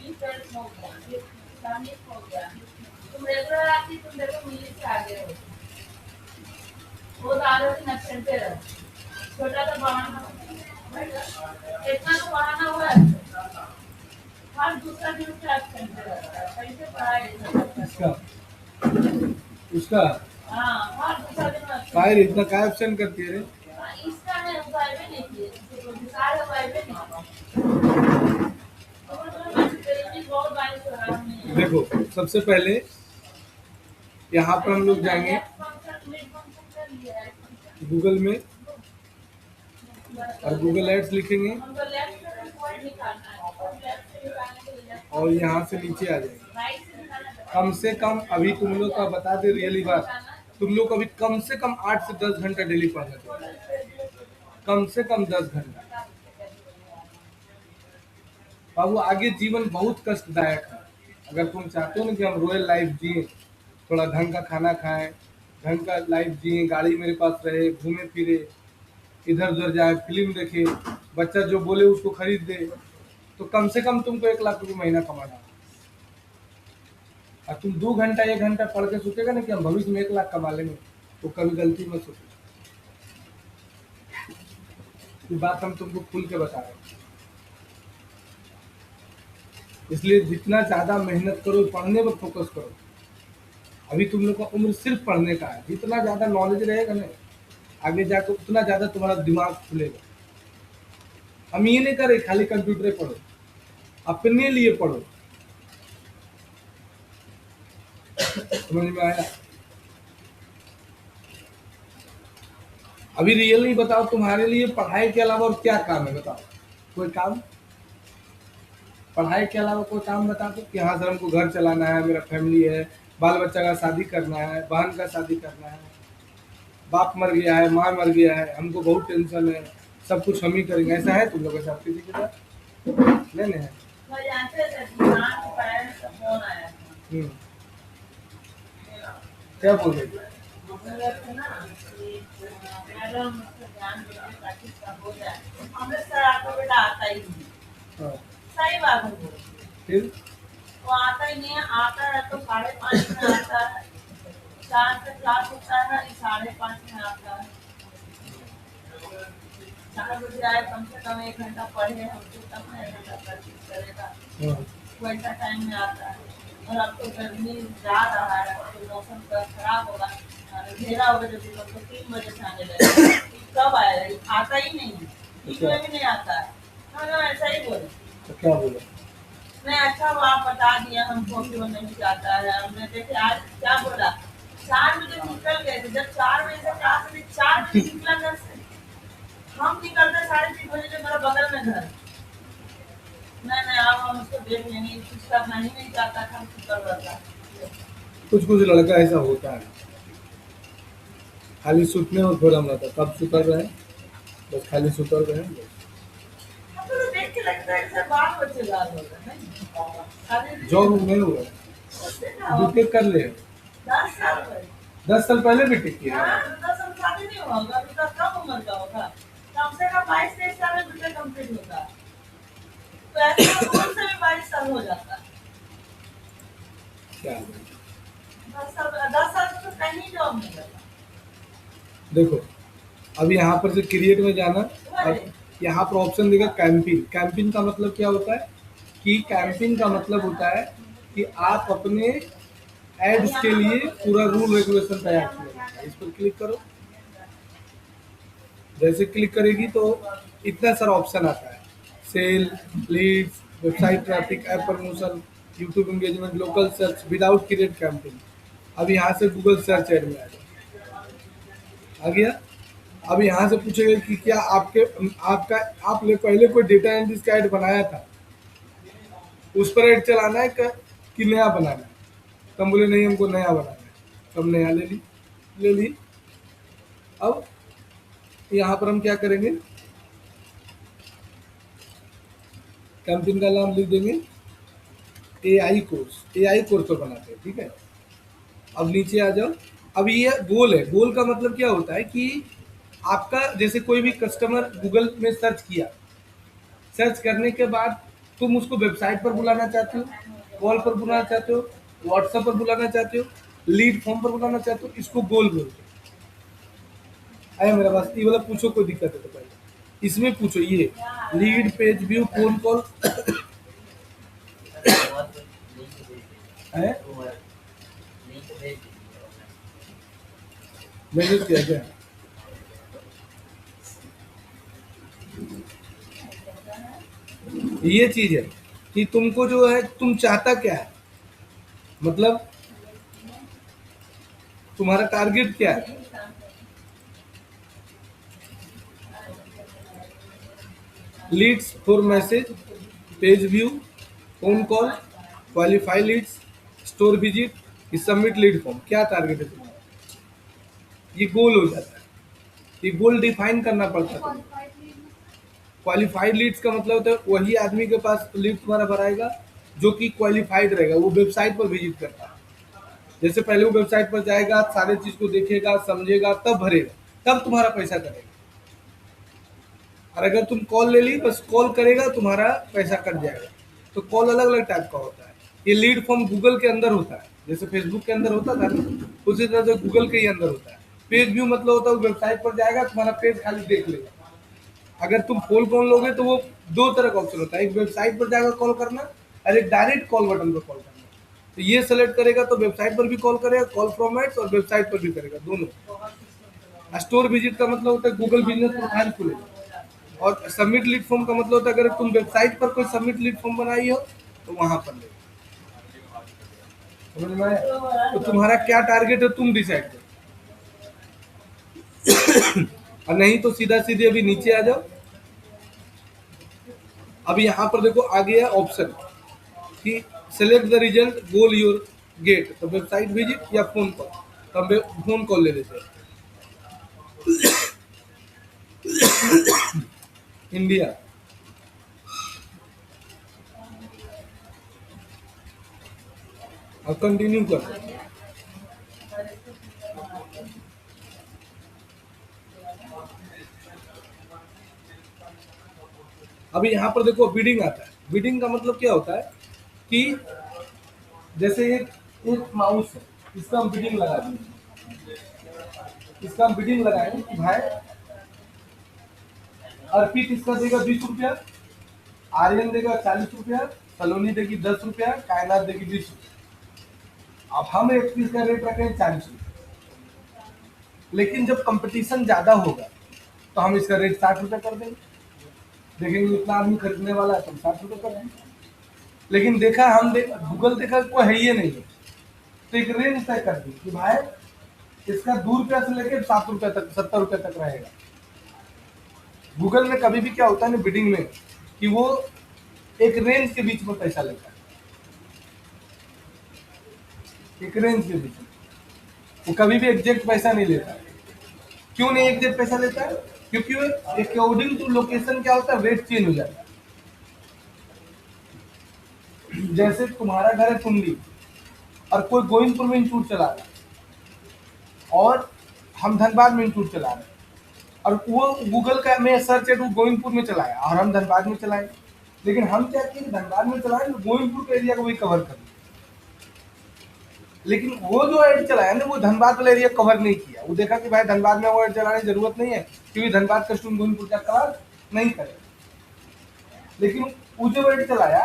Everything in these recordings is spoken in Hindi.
हो गया, हो गया। तुम रेगुलर आती, तुम देखो मिली से आगे हो। वो तो आधे दिन एब्सेंट रहो। छोटा तो बहाना, इतना तो बहाना हुआ है। हर दूसरा दिन से एब्सेंट रहता है, कैसे पढ़ाई इसका उसका हाँ, हर दूसरा दिन absent। काय रे इतना काय एब्सेंट करती है रे? इसका मैं उपाय भी नहीं किए, सारे उपाय भी नहीं। बहुत बारिश हो रहा है। देखो सबसे पहले यहाँ पर हम लोग जाएंगे गूगल में और गूगल एड्स लिखेंगे और यहाँ से नीचे आ जाएंगे। कम से कम अभी तुम लोग का बता दे रियली बात, तुम लोग अभी कम से कम 8 से 10 घंटा डेली पढ़ना चाहिए, कम से कम 10 घंटा। बाबू आगे जीवन बहुत कष्टदायक है। अगर तुम चाहते हो ना कि हम रॉयल लाइफ जिए, थोड़ा ढंग का खाना खाएं, ढंग का लाइफ जिए, गाड़ी मेरे पास रहे, घूमे फिरे, इधर उधर जाए, फिल्म देखे, बच्चा जो बोले उसको खरीद दे, तो कम से कम तुमको 1 लाख रुपए महीना कमाना है। और तुम 2 घंटा 1 घंटा पढ़ के सोचेगा ना कि हम भविष्य में 1 लाख कमा लेंगे, तो कभी गलती मत सोचो। ये बात हम तुमको खुल के बता रहे हैं। इसलिए जितना ज्यादा मेहनत करो, पढ़ने पर फोकस करो। अभी तुम लोग का उम्र सिर्फ पढ़ने का है, जितना ज्यादा नॉलेज रहेगा ना आगे जाकर उतना ज्यादा तुम्हारा दिमाग खुलेगा। हम ये नहीं करे खाली कंप्यूटर पढ़ो, अपने लिए पढ़ो। समझ में आया? अभी रियली बताओ तुम्हारे लिए पढ़ाई के अलावा और क्या काम है? बताओ कोई काम, पढ़ाई के अलावा कोई काम बता दो कि हाँ सर हमको घर चलाना है, मेरा फैमिली है, बाल बच्चा का शादी करना है, बहन का शादी करना है, बाप मर गया है, माँ मर गया है, हमको बहुत टेंशन है, सब कुछ हम ही करेंगे। ऐसा है तुम लोग के साथ किसी के साथ? नहीं है। हम्म, क्या बोल रहे थे? हाँ, सही बात है। फिर वो आता ही नहीं है, आता है तो 5:30 में आता है, 4 से क्लास होता है, 5:30 में आता है। 4 बजे आए, कम से कम 1 घंटा पढ़े, हमसे तब ना 1 घंटा प्रैक्टिस करेगा, हाँ, वैसा टाइम में आता है। और अब तो गर्मी जा रहा है, तो मौसम का खराब होगा, अंधेरा होगा, जब तो 3 बजे से आने लगेगा। कब आएगा? आता ही नहीं है, इसमें भी नहीं आता है। हाँ ना, ऐसा ही बोले। तो क्या बोला? नहीं, अच्छा वो आप बता दिया हमको कि वो नहीं जाता है। हमने देखे आज क्या बोला, 4 बजे निकल गए थे, जब 4 बजे से क्लास में 4 बजे निकला घर से, हम निकलते 3:30 बजे जो मेरा बगल में घर। नहीं अब हम उसको देख लेंगे, कुछ करना ही नहीं चाहता था, हम कर रहा था। कुछ कुछ लड़का ऐसा होता है, खाली सुतने और घोरम रहता, कब सुतर रहे, बस खाली सुतर रहे बस। हमको तो देख के लगता है जैसे बाल बच्चे लाल हो गए, नहीं? जॉब नहीं हुआ, बीटेक कर ले। 10 साल हुए। 10 साल पहले बीटेक किया। हाँ, 10 साल शादी नहीं हुआ होगा, अभी तक कम उम्र का होगा, कम से कम 22-23 साल में बीटेक कंप्लीट होता है, तो ऐसे में उम्र से भी 22 साल हो जाता है। क्या 10 साल तो कहीं जॉब नहीं करता। देखो अब यहाँ पर से क्रिएट में जाना और यहाँ पर ऑप्शन देगा कैंपिंग। कैंपिंग का मतलब क्या होता है कि कैंपिंग का मतलब होता है कि आप अपने एड्स के लिए पूरा रूल रेगुलेशन तैयार करेंगे। इस पर क्लिक करो, जैसे क्लिक करेगी तो इतना सारा ऑप्शन आता है, sale, leads, website traffic, app promotion, YouTube engagement, local search, without create campaign. अब यहाँ से गूगल सर्च एड में आ गया। अब यहाँ से पूछेगा कि क्या आपने पहले कोई डेटा एनालिस्ट का ऐड बनाया था, उस पर ऐड चलाना है कि नया बनाना है? तब बोले नहीं हमको नया बनाना है, तब नया ले ली। अब यहाँ पर हम क्या करेंगे, कैंपिंग का नाम लिख देंगे एआई कोर्स पर बनाते हैं, ठीक है। अब नीचे आ जाओ। अब ये गोल है, गोल का मतलब क्या होता है कि आपका जैसे कोई भी कस्टमर गूगल में सर्च किया, सर्च करने के बाद तुम उसको वेबसाइट पर बुलाना चाहते हो, कॉल पर बुलाना चाहते हो, व्हाट्सएप पर बुलाना चाहते हो, लीड फॉर्म पर बुलाना चाहते हो, इसको गोल बोलते हो। आया मेरा पास ये वाला पूछो, कोई दिक्कत है तो पहले इसमें पूछो। ये lead, page view, phone call है, मैसेज किया क्या? ये चीज है कि तुमको जो है तुम चाहता क्या है, मतलब तुम्हारा टारगेट क्या है। Leads for message, page view, phone call, qualify leads, store visit, submit lead form, क्या टारगेट है तुम्हारा? ये गोल हो जाता है। ये गोल डिफाइन करना पड़ता है। क्वालिफाइड लीड्स का मतलब होता है वही आदमी के पास लीड तुम्हारा भराएगा जो कि क्वालिफाइड रहेगा, वो वेबसाइट पर विजिट करता है। जैसे पहले वो वेबसाइट पर जाएगा, सारे चीज को देखेगा, समझेगा, तब भरेगा, तब तुम्हारा पैसा करेगा। और अगर तुम कॉल ले ली, बस कॉल करेगा, तुम्हारा पैसा कट जाएगा। तो कॉल अलग अलग टाइप का होता है। ये लीड फॉर्म गूगल के अंदर होता है, जैसे फेसबुक के अंदर होता था ना, उसी तरह से गूगल के ही अंदर होता है। पेज व्यू मतलब होता है वेबसाइट पर जाएगा, तुम्हारा पेज खाली देख लेगा। अगर तुम फोन कॉल लोगे तो वो दो तरह का ऑप्शन होता है, एक वेबसाइट पर जाकर कॉल करना और एक डायरेक्ट कॉल बटन पर कॉल करना। तो ये सेलेक्ट करेगा तो वेबसाइट पर भी कॉल करेगा, कॉल फ्रॉम एड्स, और वेबसाइट पर भी करेगा, दोनों। स्टोर विजिट का मतलब होता है गूगल बिजनेस प्रोफाइल खुलेगा। और सबमिट लीड फॉर्म का मतलब होता है अगर तुम वेबसाइट पर कोई सबमिट लीड फॉर्म बनाई हो तो वहां पर ले। समझ में आया? तो तुम्हारा क्या टारगेट है तुम डिसाइड करो। और नहीं तो सीधा सीधे अभी नीचे आ जाओ। अब यहाँ पर देखो आ गया ऑप्शन कि select the result goal your get, तो वेबसाइट विजिट या फोन कॉल। तो हम फोन कॉल ले लेते हैं। इंडिया, अब कंटिन्यू कर। अभी यहाँ पर देखो बिडिंग आता है। बिडिंग का मतलब क्या होता है कि जैसे एक माउस है, इसका हम बिडिंग लगा देंगे। इसका हम बिडिंग लगाएंगे कि भाई अर्पित इसका देगा 20 रुपया, आर्यन देगा 40 रुपया, सलोनी देगी 10 रुपया, कायनात देगी 20 रुपया। अब हम एक पीस का रेट रखें 40 रुपया, लेकिन जब कंपटीशन ज्यादा होगा तो हम इसका रेट 60 रुपया कर देंगे। देखेंगे इतना आदमी खरीदने वाला है तो हम 60 रुपया कर देंगे। लेकिन देखा गूगल देखा कोई है ही नहीं है, तो एक रेंज तय कर दी कि भाई इसका 2 रुपया से लेकर 7 रुपया तक, 70 रुपया तक रहेगा। गूगल में कभी भी क्या होता है ना बिडिंग में, कि वो एक रेंज के बीच में पैसा लेता है। एक रेंज के बीच में वो कभी भी एग्जैक्ट पैसा नहीं लेता है। क्यों नहीं एग्जैक्ट पैसा लेता है? क्योंकि अकॉर्डिंग टू लोकेशन क्या होता है, रेट चेंज हो जाता है। जैसे तुम्हारा घर है टुंडी और कोई गोविंदपुर में इंस्टीट्यूट चला रहा है, और हम धनबाद में इंस्टीट्यूट चला रहे हैं, और वो गूगल का में सर्च है तो गोविंदपुर में चलाया और हम धनबाद में चलाए। लेकिन हम क्या किए, धनबाद में चलाए तो गोविंदपुर के एरिया को भी कवर कर। लेकिन वो जो एड चलाया ना, वो धनबाद वाला एरिया कवर नहीं किया। वो देखा कि भाई धनबाद में वो एड चलाने की जरूरत नहीं है, क्योंकि धनबाद का स्टूडेंट गोविंदपुर का कवर नहीं करे। लेकिन वो जो एड चलाया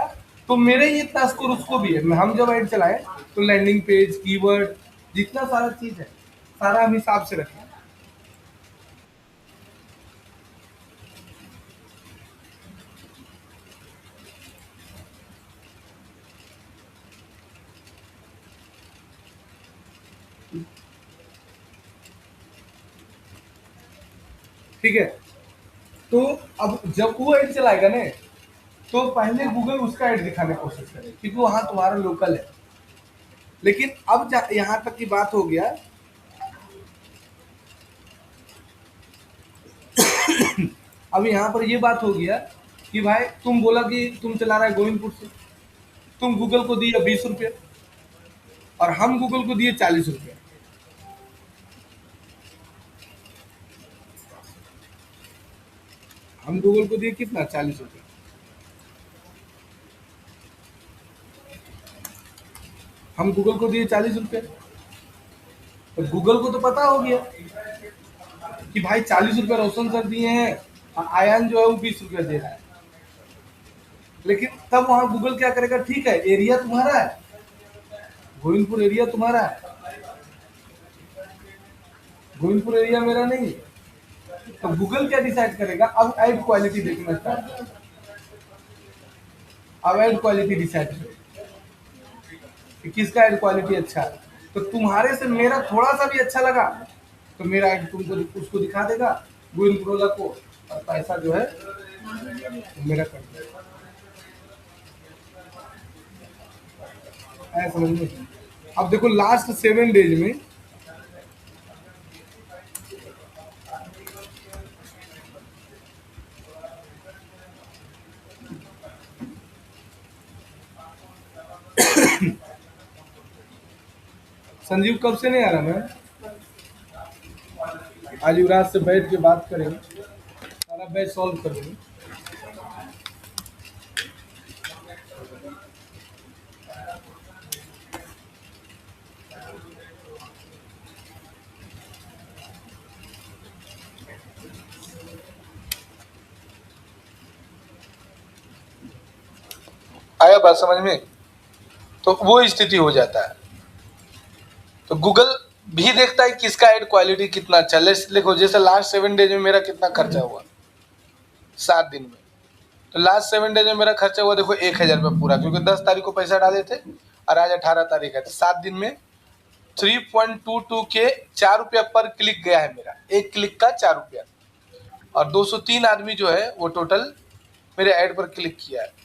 तो मेरे ये इतना स्कोर उसको भी है। हम जब एड चलाए तो लैंडिंग पेज, कीवर्ड, जितना सारा चीज है सारा हम हिसाब से रखें। ठीक है, तो अब जब वो एड चलाएगा ना, तो पहले गूगल उसका एड दिखाने की कोशिश करे क्योंकि वहां तुम्हारा लोकल है। लेकिन अब यहाँ तक की बात हो गया, अब यहाँ पर ये बात हो गया कि भाई तुम बोला कि तुम चला रहा है गोविंदपुर से, तुम गूगल को दिए 20 रुपया और हम गूगल को दिए 40 रुपया। हम गूगल को दिए कितना, 40 रुपया। हम गूगल को दिए 40 रुपये, तो गूगल को तो पता हो गया कि भाई 40 रुपये रोशन सर दिए हैं और आयान जो है वो 20 रुपये दे रहा है। लेकिन तब वहां गूगल क्या करेगा, ठीक है एरिया तुम्हारा है, गोविंदपुर एरिया तुम्हारा है, गोविंदपुर एरिया मेरा नहीं है। तो गूगल क्या डिसाइड करेगा, अब एड क्वालिटी देखना स्टार्ट, अब एड क्वालिटी डिसाइड करेगा कि किसका एड क्वालिटी अच्छा है। तो तुम्हारे से मेरा थोड़ा सा भी अच्छा लगा तो मेरा एड तुमको उसको दिखा देगा, गोविंदपुर वाला को, और पैसा जो है वो मेरा कर देगा। ऐसा समझ में। अब देखो लास्ट 7 डेज में संजीव कब से नहीं आ रहा मैम, आज युवराज से बैठ के बात करेंगे, सारा बैच सॉल्व कर देंगे। आया बात समझ में। तो वो स्थिति हो जाता है। तो गूगल भी देखता है किसका एड क्वालिटी कितना अच्छा। देखो जैसे लास्ट 7 डेज में मेरा कितना खर्चा हुआ 7 दिन में। तो लास्ट 7 डेज में मेरा खर्चा हुआ देखो 1000 रुपये पूरा, क्योंकि 10 तारीख को पैसा डाले थे और आज 18 तारीख है। तो 7 दिन में 3.22 के 4 रुपया पर क्लिक गया है मेरा, एक क्लिक का 4 रुपया। और 203 आदमी जो है वो टोटल मेरे ऐड पर क्लिक किया है।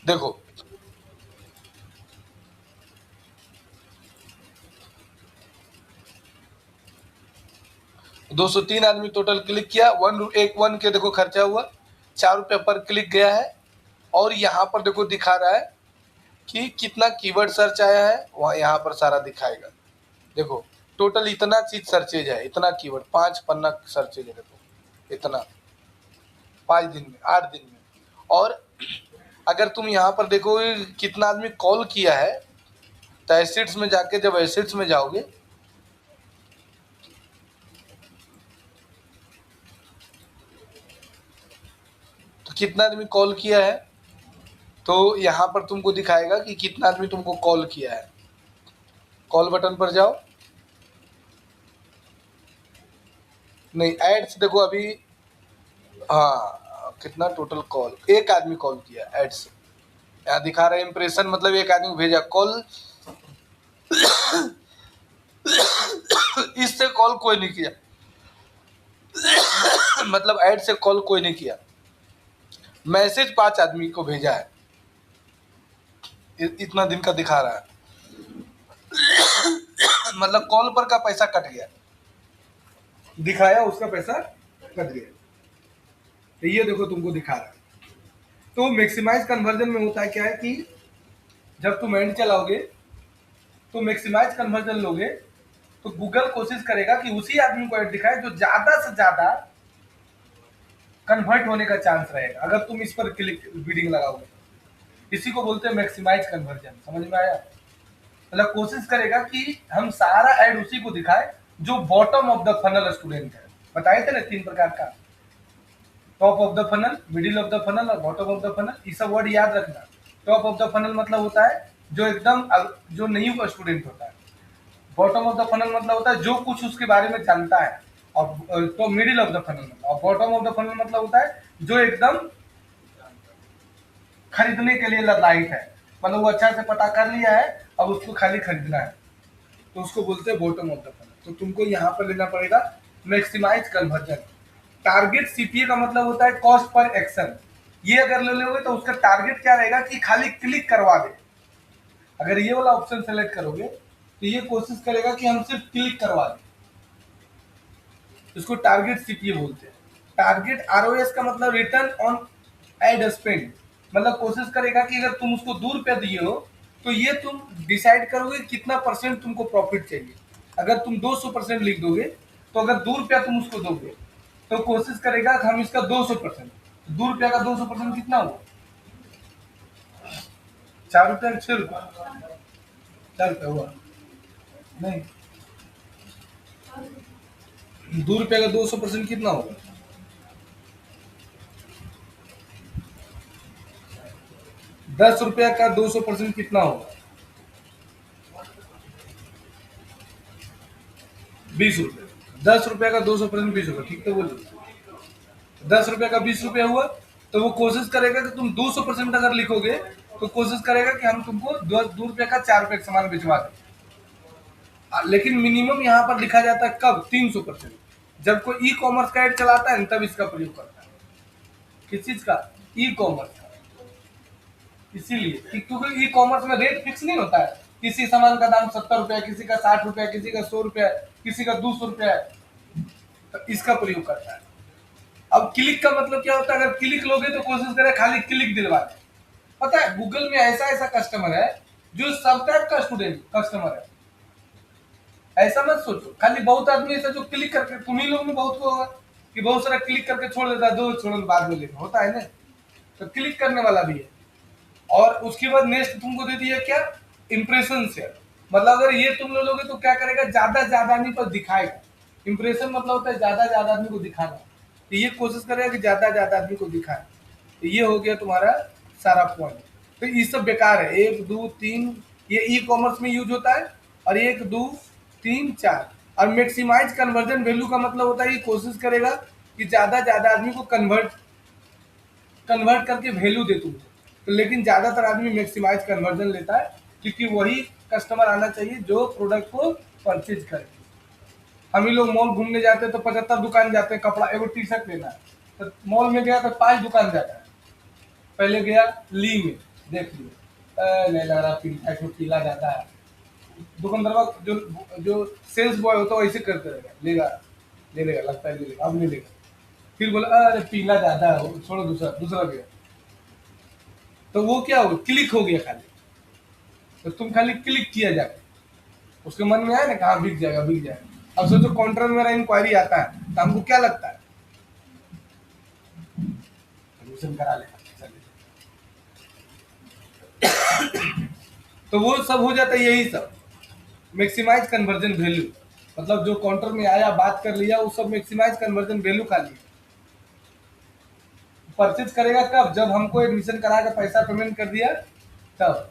देखो 203 आदमी टोटल क्लिक किया, वन के देखो खर्चा हुआ 4 रुपया पर क्लिक गया है। और यहाँ पर देखो दिखा रहा है कि कितना कीवर्ड सर्च आया है, वहाँ यहाँ पर सारा दिखाएगा। देखो टोटल इतना चीज सर्चेज है, इतना कीवर्ड 5 पन्ना सर्चेज है, देखो इतना 5 दिन में 8 दिन में। और अगर तुम यहाँ पर देखो कितना आदमी कॉल किया है, तो एसिड्स में जाके जब एसिड्स में जाओगे तो कितना आदमी कॉल किया है, तो यहाँ पर तुमको दिखाएगा कि कितना आदमी तुमको कॉल किया है। कॉल बटन पर जाओ, नहीं एड्स देखो अभी, हाँ कितना टोटल कॉल, एक आदमी कॉल किया एड से। यहाँ दिखा रहा है इंप्रेशन, मतलब एक आदमी को भेजा कॉल। इससे कॉल कोई नहीं किया, मतलब ऐड से कॉल कोई नहीं किया। मैसेज 5 आदमी को भेजा है, इतना दिन का दिखा रहा है। मतलब कॉल पर का पैसा कट गया, दिखाया उसका पैसा कट गया। तो ये देखो तुमको दिखा रहा है। तो मैक्सिमाइज कन्वर्जन में होता है क्या है कि जब तुम एंड चलाओगे तो मैक्सिमाइज कन्वर्जन लोगे तो गूगल कोशिश करेगा कि उसी आदमी को ऐड दिखाए जो ज्यादा से ज्यादा कन्वर्ट होने का चांस रहेगा अगर तुम इस पर क्लिक बिडिंग लगाओगे। इसी को बोलते हैं मैक्सिमाइज कन्वर्जन। समझ में आया? मतलब कोशिश करेगा कि हम सारा ऐड उसी को दिखाए जो bottom of the funnel student है। बताए थे ना 3 प्रकार का, top of the funnel, middle of the funnel और बॉटम ऑफ द फनल। ये सब वर्ड याद रखना। टॉप ऑफ द फनल मतलब होता है जो एकदम जो न्यू स्टूडेंट होता है। बॉटम ऑफ द फनल मतलब होता है जो कुछ उसके बारे में जानता है। और तो मिडिल ऑफ द फनल मतलब, और बॉटम ऑफ द फनल मतलब होता है जो एकदम खरीदने के लिए लाइट है, मतलब वो अच्छा से पता कर लिया है अब उसको खाली खरीदना है, तो उसको बोलते हैं बॉटम ऑफ द फनल। तो तुमको यहाँ पर लेना पड़ेगा मैक्सिमाइज कन्वर्जन। टारगेट सीपीए का मतलब होता है कॉस्ट पर एक्शन। ये अगर ले लोगे तो उसका टारगेट क्या रहेगा कि खाली क्लिक करवा दे। अगर ये वाला ऑप्शन सेलेक्ट करोगे तो ये कोशिश करेगा कि हम सिर्फ क्लिक करवा दें, इसको टारगेट सीपीए बोलते हैं। टारगेट आरओएस का मतलब रिटर्न ऑन एड स्पेंड, मतलब कोशिश करेगा कि अगर तुम उसको 2 रुपया दिए हो तो ये तुम डिसाइड करोगे कितना परसेंट तुमको प्रॉफिट चाहिए। अगर तुम 200% लिख दोगे, तो अगर 2 रुपया तुम उसको दोगे, तो कोशिश करेगा कि हम इसका 200%, 2 रुपया का 200% कितना हुआ? 4 रुपया, 6 रुपया, 4 रुपया हुआ नहीं। 2 रुपया का 200% कितना होगा? 10 रुपया का 200% कितना होगा? 20 रुपया। 10 रुपया का 200% 20 रुपया, ठीक तो बोलिए। 10 रुपया का 20 रुपया हुआ, तो वो कोशिश करेगा कि तुम 200% अगर लिखोगे, तो कोशिश करेगा कि हम तुमको 2 रुपया का 4 रुपये का सामान भिजवा दें। लेकिन मिनिमम यहाँ पर लिखा जाता है कब? 300%। जब कोई ई कॉमर्स का एड चलाता है तब इसका प्रयोग करता है। किस चीज का? ई कॉमर्स का। इसीलिए क्योंकि ई कॉमर्स में रेट फिक्स नहीं होता है। किसी सामान का दाम 70 रुपया, किसी का 60 रुपया, किसी का 100 रुपया, किसी का 200 रुपया, तो इसका प्रयोग करता है। अब क्लिक का मतलब क्या होता है? अगर क्लिक लोगे तो कोशिश करें खाली क्लिक दिलवा दें। पता है गूगल में ऐसा ऐसा कस्टमर है जो सब टाइप का स्टूडेंट कस्टमर है। ऐसा मत सोचो खाली बहुत आदमी ऐसा जो क्लिक करके, तुम्ही लोग में बहुत को होगा कि बहुत सारा क्लिक करके छोड़ देता है, दो छोड़ो बाद में लेना होता है ना। तो क्लिक करने वाला भी है। और उसके बाद नेक्स्ट तुमको दे दिया क्या? Impression share. मतलब अगर ये तुम लोगे तो क्या करेगा? ज्यादा आदमी पर दिखाएगा। इंप्रेशन मतलब होता है ज्यादा आदमी को दिखाना। तो ये कोशिश करेगा कि ज्यादा आदमी को दिखाए। तो ये हो गया तुम्हारा सारा पॉइंट। तो ये सब बेकार है। 1 2 3 ये ई कॉमर्स में यूज होता है। और 1 2 3 4 और मैक्सिमाइज कन्वर्जन वैल्यू का मतलब होता है कि कोशिश करेगा कि ज्यादा आदमी को कन्वर्ट करके वैल्यू दे तुमको। तो लेकिन ज्यादातर आदमी मैक्सिमाइज कन्वर्जन लेता है, क्योंकि वही कस्टमर आना चाहिए जो प्रोडक्ट को परचेज करे। हम ही लोग मॉल घूमने जाते हैं तो 75 दुकान जाते हैं, कपड़ा एगो टी शर्ट लेना है तो मॉल में गया तो 5 दुकान जाता है। पहले गया ली में, देख लिया नहीं लग रहा, पीला जाता है। दुकानदार जो जो सेल्स बॉय होता है वैसे करते रहेगा, ले लेगा लगता है ले लेगा, अब नहीं लेगा। फिर बोला अरे पीला ज्यादा है, छोड़ो दूसरा गया। तो वो क्या हो, क्लिक हो गया खाली। तो तुम खाली क्लिक किया जाके, उसके मन में आया ना कहाँ बिक जाएगा। अब सोचो काउंटर में मेरा इंक्वायरी आता है तो हमको क्या लगता है? एडमिशन करा लेना। तो वो सब हो जाता है, यही सब मैक्सिमाइज कन्वर्जन वैल्यू। मतलब जो काउंटर में आया बात कर लिया, वो सब मैक्सिमाइज कन्वर्जन वैल्यू खा लिया। परचेज करेगा कब? जब हमको एडमिशन करा के पैसा पेमेंट कर दिया तब।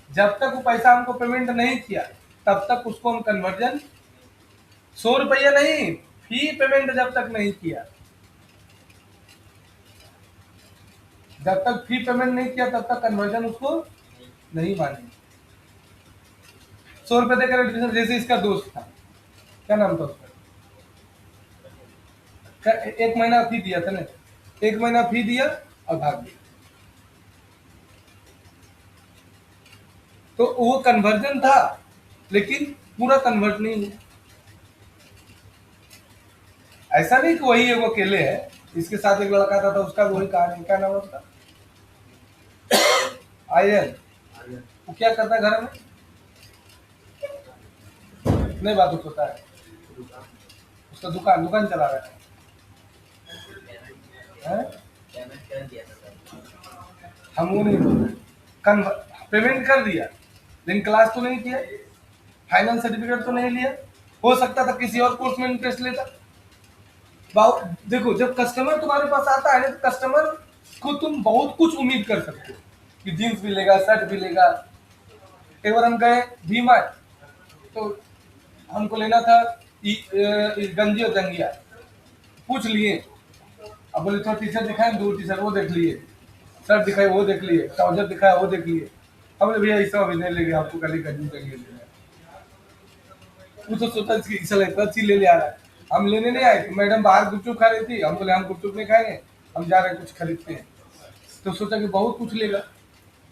जब तक वो पैसा हमको पेमेंट नहीं किया तब तक उसको हम कन्वर्जन 100 रुपया नहीं, फी पेमेंट जब तक नहीं किया, जब तक फी पेमेंट नहीं किया तब तक कन्वर्जन उसको नहीं मानेंगे। 100 रुपये देकर एडमिशन, जैसे इसका दोस्त था, क्या नाम था उसका, 1 महीना फी दिया था ना, 1 महीना फी दिया और भाग गया। तो वो कन्वर्जन था लेकिन पूरा कन्वर्ट नहीं हुआ। ऐसा नहीं कि वही वो अकेले है, इसके साथ एक लड़का था, उसका वही कहानी, क्या नाम उसका, आयन। वो क्या करता है घर में? नहीं बात होता है, उसका दुकान चला रहा है। हम वो नहीं बोल रहे, पेमेंट कर दिया लेकिन क्लास तो नहीं किया, फाइनल सर्टिफिकेट तो नहीं लिया। हो सकता था किसी और कोर्स में इंटरेस्ट लेता। देखो जब कस्टमर तुम्हारे पास आता है ना, तो कस्टमर को तुम बहुत कुछ उम्मीद कर सकते हो कि जीन्स भी लेगा, शर्ट भी लेगा। एक बार हम गए वी मार्ट, तो हमको लेना था गंजी और जंगिया, पूछ लिए। अब बोले थोड़ा टी शर्ट दिखाए, 2 टी शर्ट वो देख लिए, शर्ट दिखाई वो देख लिए, ट्राउजर दिखाया वो देख लिए। अब भैया ऐसा अभी नहीं लेंगे, आपको कल गंजी जंगिया लेना है। वो तो सोचा इतना चीज ले आ रहा है, हम लेने नहीं आए। मैडम बाहर गुपचुप खा रही थी, हम बोले हम गुपचुप नहीं खाएंगे, हम जा रहे हैं कुछ खरीदते हैं। तो सोचा कि बहुत कुछ लेगा,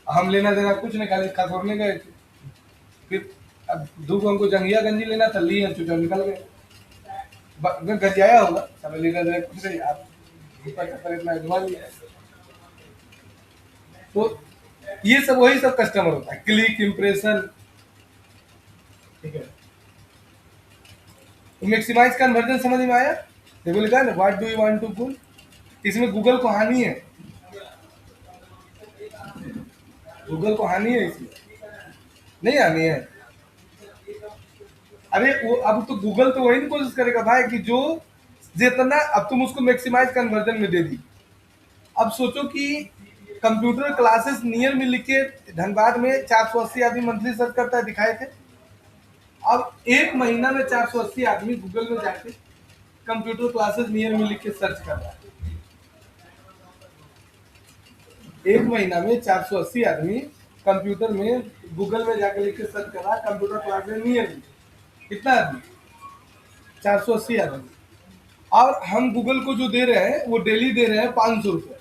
हम लेना देना कुछ नहीं, खाली खसोरने गए थे। फिर अब धूप हमको जंगिया गंजी लेना था, लिए चुपचाप निकल गए। गंजाया होगा सब लेना देना कुछ नहीं, आप इतना घुमा लिया। तो ये सब वही सब कस्टमर होता है, क्लिक, इम्प्रेशन। ठीक है, तो मैक्सिमाइज कन्वर्जन समझ में आया? देखो लिखा है ना, what do you want to pull. इसमें गूगल को हानि है, गूगल को हानि है इसमें, नहीं हानि है। अरे वो अब तो गूगल तो वही कोशिश करेगा भाई कि जो जितना, अब तुम उसको मैक्सिमाइज कन्वर्जन में दे दी। अब सोचो कि कंप्यूटर क्लासेस नियर में लिख के धनबाद में 480 आदमी मंथली सर्च करता है, दिखाए थे। अब एक महीना में 480 आदमी गूगल में जाके कंप्यूटर क्लासेस नियर में लिख के सर्च कर रहा है। एक महीना में 480 आदमी कंप्यूटर में गूगल में जाके लिख के सर्च कर रहा है, कंप्यूटर क्लासेस नियर में। कितना आदमी? 480 आदमी। और हम गूगल को जो दे रहे हैं वो डेली दे रहे हैं 500 रुपये।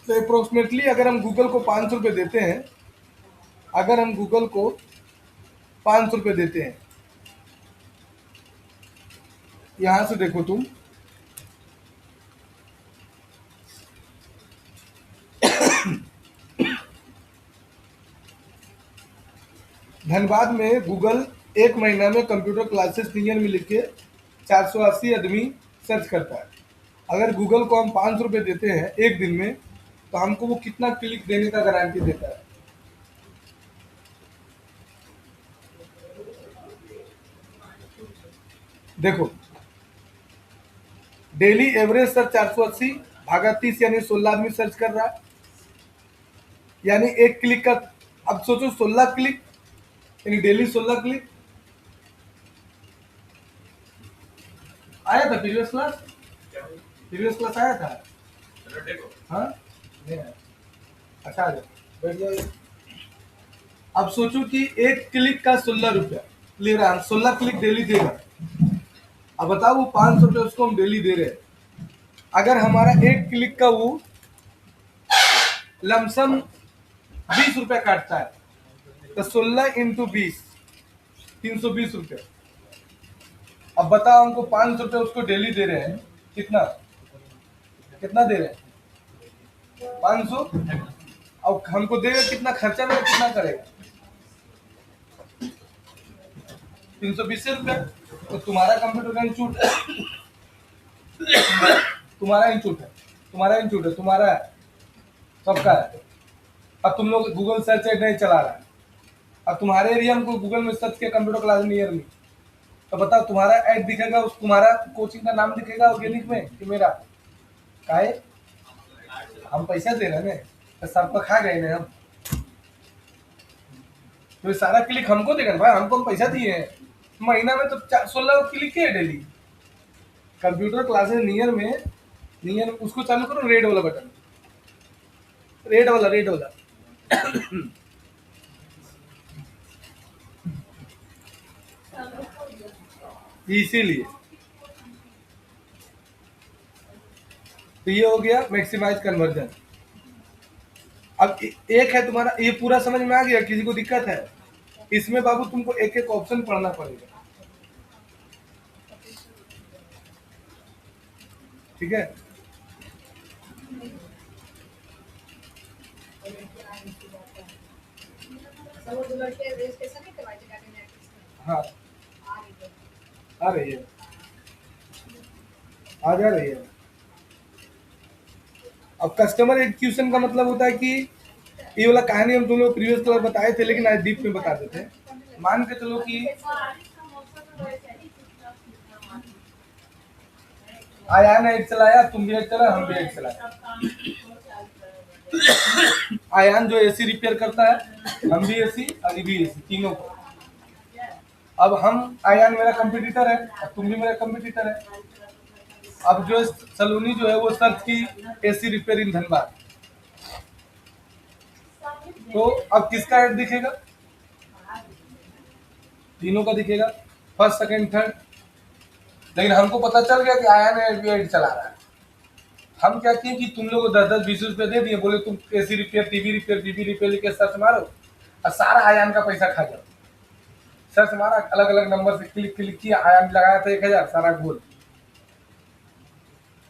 तो अप्रोक्सीमेटली अगर हम गूगल को 500 रुपये देते हैं, अगर हम गूगल को 500 रुपये देते हैं, यहां से देखो तुम, धनबाद में गूगल एक महीना में कंप्यूटर क्लासेस नियर में लिख के 480 आदमी सर्च करता है। अगर गूगल को हम 500 रुपये देते हैं एक दिन में, तो हमको वो कितना क्लिक देने का गारंटी देता है? देखो, डेली एवरेज सर्च 480 भागा 30 यानी 16 आदमी सर्च कर रहा है, यानी एक क्लिक का। अब सोचो 16 क्लिक यानी डेली 16 क्लिक। आया था प्रीवियस क्लास? प्रीवियस क्लास आया था? हाँ, नहीं आया। अच्छा, आ जाओ, बैठ जाओ। अब सोचो कि एक क्लिक का 16 रुपया ले रहा है, 16 क्लिक डेली देगा। अब बताओ, वो 500 रुपये उसको हम डेली दे रहे हैं। अगर हमारा एक क्लिक का वो लमसम 20 रुपया काटता है, तो 16 इंटू 20 320 रुपये। अब बताओ, हमको 500 रुपये उसको डेली दे रहे हैं, कितना कितना दे रहे हैं? 500। अब हमको देगा कितना, खर्चा में कितना करेगा? 320 रुपया। तो तुम्हारा कंप्यूटर का इंस्टीट्यूट तुम्हारा इंस्टीट्यूट है, तुम्हारा इंस्टीट्यूट है, तुम्हारा है, सबका है। अब तुम लोग गूगल सर्च एड नहीं चला रहा है, अब तुम्हारे एरिया में गूगल में सर्च किया कंप्यूटर क्लास नियर में, तो बताओ तुम्हारा ऐड दिखेगा, उस तुम्हारा कोचिंग का नाम दिखेगा ऑर्गेनिक में कि मेरा? काहे? हम पैसा दे रहे हैं तो सबको खा गए ना हम। तो ये सारा क्लिक हमको देगा भाई, हमको हम पैसा दिए हैं। महीना में तो 16 क्लिक है डेली। कंप्यूटर क्लासेस नियर में, नियर उसको चालू करो, रेड वाला बटन, रेड वाला, रेड वाला। इसीलिए तो ये हो गया मैक्सिमाइज कन्वर्जन। अब एक है तुम्हारा, ये पूरा समझ में आ गया? किसी को दिक्कत है इसमें? बाबू तुमको एक एक ऑप्शन पढ़ना पड़ेगा, ठीक है? हाँ, आ रही है, आ जा रही है। अब कस्टमर एक्विजिशन का मतलब होता है कि ये वाला कहानी हम तुम लोग प्रीवियस क्लास बताए थे, लेकिन आज डीप में बता देते हैं। मान के चलो कि आयान एड चलाया, तुम भी एड चला, हम भी एड चलाया। आयान जो एसी रिपेयर करता है, हम भी एसी, अली भी एसी, तीनों को। अब हम, आयान मेरा कंपटीटर है, अब तुम भी मेरा कंपटीटर है। अब जो सलोनी जो है वो सर्च की एसी रिपेयर इन धनबाद, तो अब किसका ऐड दिखेगा? तीनों का दिखेगा, फर्स्ट सेकंड थर्ड। लेकिन हमको पता चल गया कि आयान ऐड चला रहा है। हम क्या किए कि तुम लोग को 10-10 20 रुपए दे दिए, बोले तुम एसी रिपेयर, टीवी रिपेयर लिख के सर्च मारो और सारा आयान का पैसा खा जाओ। सर्च मारा, अलग अलग नंबर से क्लिक किया, आयान लगाया था 1000, सारा गोल।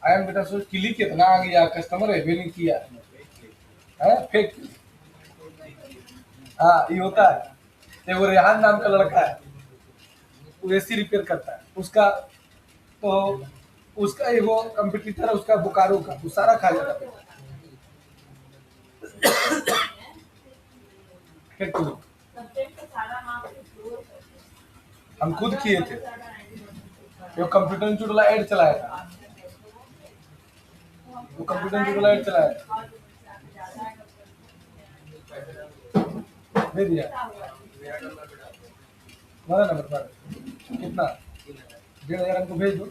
आयान बेटा सोच क्लिक कितना आ गया, कस्टमर है भी नहीं किया। है फेक। हाँ ये होता है। एक वो रेहान नाम का लड़का है, वो एसी रिपेयर करता है उसका, तो उसका एगो कंपटीटर है उसका बोकारो का, वो सारा खा जाता है फेक लोग। सब्जेक्ट का सारा मार्क्स जोर करते हम खुद किए थे, वो कंप्यूटर इंस्टीट्यूट वाला एड चलाया था, वो कंप्यूटर इंस्टीट्यूट वाला एड चलाया था, दे दिया हमारा नंबर पर। कितना? 1,500 हमको भेज दो।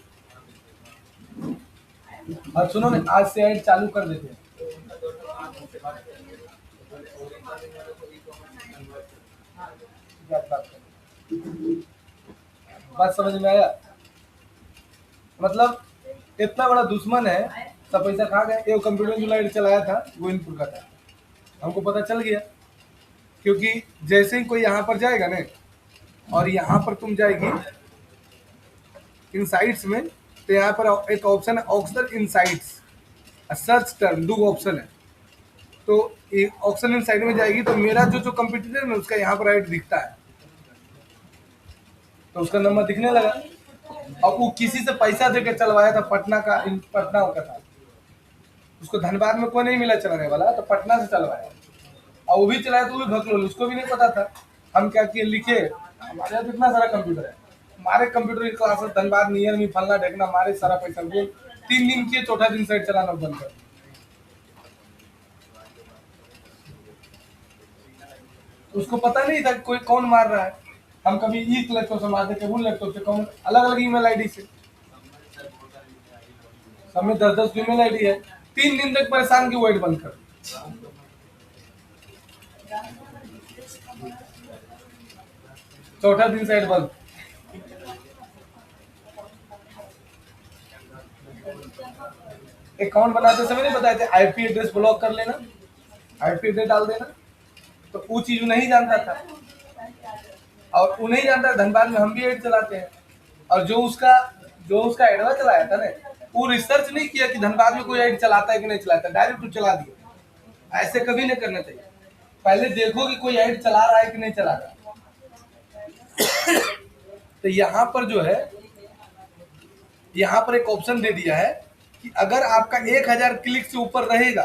और सुनो ना, आज से ऐड चालू कर देते हैं। क्या बात करें? बात समझ में आया? मतलब इतना बड़ा दुश्मन है, सब पैसा खा गए। एक कंप्यूटर जो लाइट चलाया था गोविंदपुर का था, हमको पता चल गया, क्योंकि जैसे ही कोई यहाँ पर जाएगा ना, और यहाँ पर तुम जाएगी इनसाइट्स में, तो यहाँ पर एक ऑप्शन है ऑक्सर इनसाइट्स, सर्च टर्म दो ऑप्शन है। तो ऑप्शन इनसाइट में जाएगी तो मेरा जो जो कंप्यूटर है ना उसका यहाँ पर ऐड दिखता है, तो उसका नंबर दिखने लगा। और वो किसी से पैसा दे के चलवाया था, पटना का, पटना का था, उसको धनबाद में कोई नहीं मिला चलाने वाला, तो पटना से चलवाया, और वो भी चलाया तो वो भी भगलोल, उसको भी नहीं पता था। हम क्या किए, लिखे हमारे यहाँ तो इतना सारा कंप्यूटर है, हमारे कंप्यूटर की क्लास धनबाद नियर में फलना ढेकना, हमारे सारा पैसा गोल 3 दिन किए, चौथा दिन साइड चलाना बंद कर। उसको पता नहीं था कोई कौन मार रहा है। हम कभी इस लैपटॉप से मारते, कभी उन लैपटॉप से, कौन अलग अलग ईमेल आईडी से, सब में 10-10 ईमेल आईडी है। 3 दिन तक परेशान की वाइट बंद कर, चौथा दिन साइड बंद। अकाउंट बनाते समय नहीं बताए थे आईपी एड्रेस ब्लॉक कर लेना, आईपी एड्रेस डाल देना, तो वो चीज नहीं जानता था, और वो नहीं जानता। धनबाद में हम भी एड चलाते हैं, और जो उसका एडवा चलाया था ना, वो रिसर्च नहीं किया कि धनबाद में कोई एड चलाता है कि नहीं चलाता, डायरेक्ट वो चला दिया। ऐसे कभी नहीं करना चाहिए, पहले देखो कि कोई एड चला रहा है कि नहीं चला रहा। तो यहाँ पर जो है, यहाँ पर एक ऑप्शन दे दिया है कि अगर आपका 1,000 क्लिक से ऊपर रहेगा,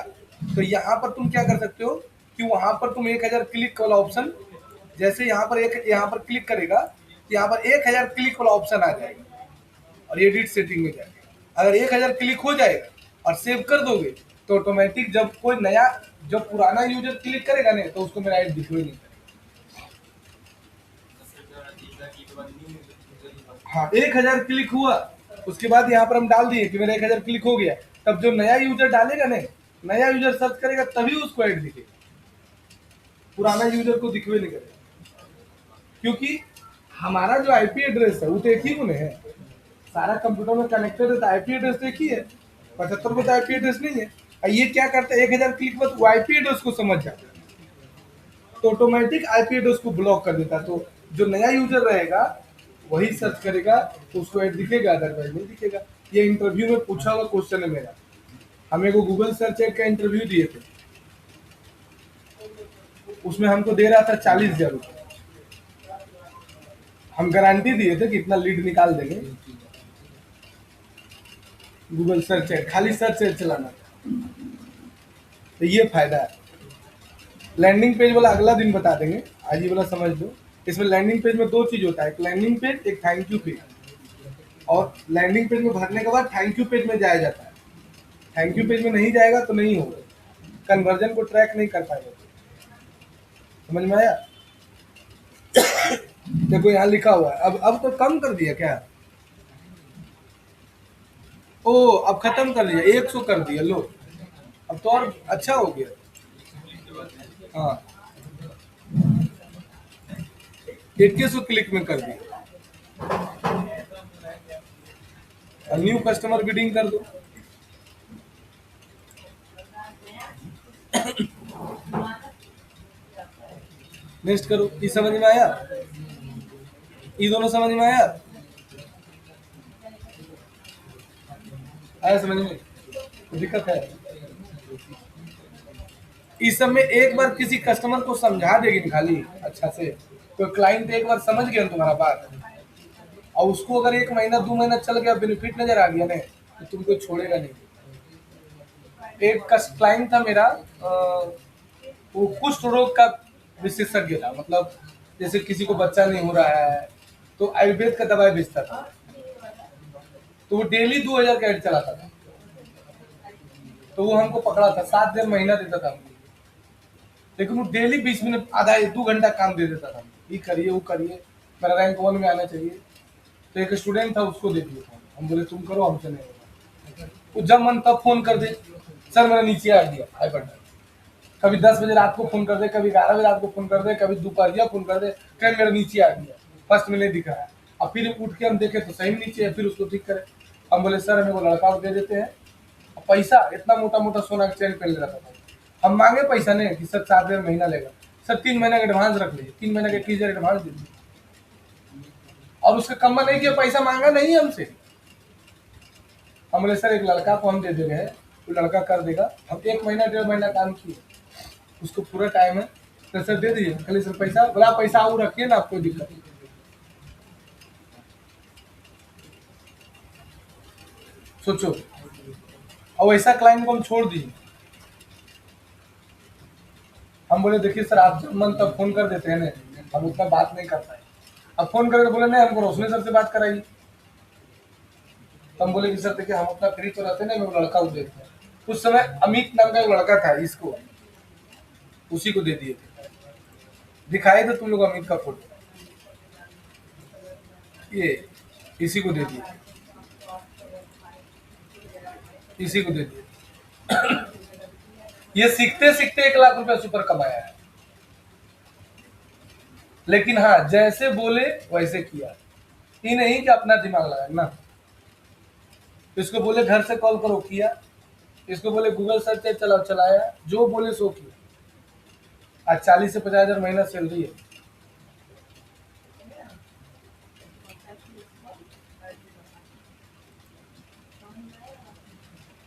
तो यहाँ पर तुम क्या कर सकते हो कि वहां पर तुम 1,000 क्लिक वाला ऑप्शन, जैसे यहाँ पर क्लिक करेगा, यहाँ पर 1,000 क्लिक वाला ऑप्शन आ जाएगा, और एडिट सेटिंग में जाएगा। अगर 1,000 क्लिक हो जाएगा और सेव कर दोगे, तो ऑटोमेटिक जब कोई नया, जब पुराना यूजर क्लिक करेगा नहीं, तो उसको मेरा ऐड दिखवे नहीं। हाँ 1,000 क्लिक हुआ, उसके बाद यहाँ पर हम डाल दिए कि मेरा 1,000 क्लिक हो गया, तब जो नया यूजर डालेगा ना, नया यूजर सर्च करेगा तभी उसको ऐड दिखेगा, पुराना यूजर को दिखवे नहीं करेगा। क्योंकि हमारा जो आईपी एड्रेस है वो तो एक ही गुने है, सारा कंप्यूटर में कनेक्टेड है, तो आईपी एड्रेस तो एक ही है, 75 में तो आईपी एड्रेस नहीं है। और ये क्या करता है, 1,000 क्लिक बाद वो आईपी एड्रेस को समझ जाता है, तो ऑटोमेटिक आईपी एड्रेस को ब्लॉक कर देता है। तो जो नया यूजर रहेगा वही सर्च करेगा तो उसको ऐड दिखेगा, अदरवाइज नहीं दिखेगा। ये इंटरव्यू में पूछा हुआ क्वेश्चन है मेरा, हमें को गूगल सर्च ऐड का इंटरव्यू दिए थे, उसमें हमको दे रहा था 40,000 रुपये, हम गारंटी दिए थे कि इतना लीड निकाल देंगे। गूगल सर्च ऐड, खाली सर्च ऐड चलाना था, तो ये फायदा है। लैंडिंग पेज वाला अगला दिन बता देंगे, आज ये वाला समझ लो। इसमें लैंडिंग पेज में 2 चीज होता है, एक लैंडिंग पेज, एक थैंक यू पेज। और लैंडिंग पेज में भरने के बाद थैंक यू पेज में जाया जाता है, थैंक यू पेज में नहीं जाएगा तो नहीं होगा, कन्वर्जन को ट्रैक नहीं कर पाएगा। समझ में आया? देखो यहाँ लिखा हुआ है, अब तो कम कर दिया क्या? ओ अब खत्म कर दिया, 100 कर दिया, लो अब तो और अच्छा हो गया। हाँ 2100 क्लिक में कर दिया, न्यू कस्टमर बिडिंग कर दो। नेक्स्ट करो। ये समझ में आया? ये दोनों समझ में आया? आया समझ में? दिक्कत है? इस सब में एक बार किसी कस्टमर को समझा देगी ना खाली अच्छा से, तो क्लाइंट एक बार समझ गया ना तुम्हारा बात, और उसको अगर 1 महीना 2 महीना चल गया, बेनिफिट नजर आ गया ना, तो तुमको छोड़ेगा नहीं। एक क्लाइंट था मेरा, वो कुष्ठ रोग का विशेषज्ञ था, मतलब जैसे किसी को बच्चा नहीं हो रहा है तो आयुर्वेद का दवाई बेचता था। तो वो डेली 2,000 का एड चलाता था। तो वो हमको पकड़ा था, 7 दिन महीना देता था हमको, लेकिन वो डेली 20 मिनट आधा 2 घंटा काम दे देता था, ये करिए वो करिए, मेरा रैंक 1 में आना चाहिए। तो एक स्टूडेंट था, उसको दे दिया था, हम बोले तुम करो, हमसे नहीं होगा। वो जब मन तब फोन कर दे, सर मेरा नीचे आ गया आई बटन, कभी 10 बजे रात को फोन कर दे, कभी 11 बजे रात को फोन कर दे, कभी दोपहरिया फोन कर दे, कहीं मेरा नीचे आ गया, फर्स्ट में नहीं दिख रहा है। अब फिर उठ के हम देखे तो सही नीचे है, फिर उसको ठीक करे। हम बोले सर हमें वो लड़का को दे देते हैं। अब पैसा इतना मोटा मोटा सोना का चेन पहन रखा था, हम मांगे पैसा नहीं कि सर 4 दिन महीना लेगा, सर 3 महीना का एडवांस रख लीजिए, 3 महीना का 21,000 एडवांस दे दीजिए। और उसका कम्मा नहीं किया, पैसा मांगा नहीं हमसे। हम बोले सर एक लड़का को हम दे दे रहे हैं, वो लड़का कर देगा, हम 1 महीना 1.5 महीना काम किए, उसको पूरा टाइम है, तो सर दे दीजिए, खाली सर पैसा बड़ा पैसा और रखिए ना, आपको दिक्कत नहीं। सोचो, और ऐसा क्लाइंट को हम छोड़ दिए। हम बोले देखिए सर आप जब मन तब फोन कर देते हैं ना, हम उतना बात नहीं कर पाए। अब फोन करके बोले नहीं हमको रोशनी सर से बात कराइए। तो हम बोले कि सर देखिए हम अपना फ्री तो रहते नहीं, वो लड़का को देते हैं। उस समय अमित नाम का एक लड़का था, इसको उसी को दे दिए थे। दिखाए थे तुम लोग अमित का फोटो, ये इसी को दे दिए, इसी को दे दिए। ये सीखते सीखते 1 लाख रुपया सुपर कमाया है। लेकिन हाँ जैसे बोले वैसे किया, ये नहीं कि अपना दिमाग लगाया ना। इसको बोले घर से कॉल करो, किया। इसको बोले गूगल सर्च चलाओ, चलाया, जो बोले सो किया। आज 40 से 50,000 महीना सैलरी है।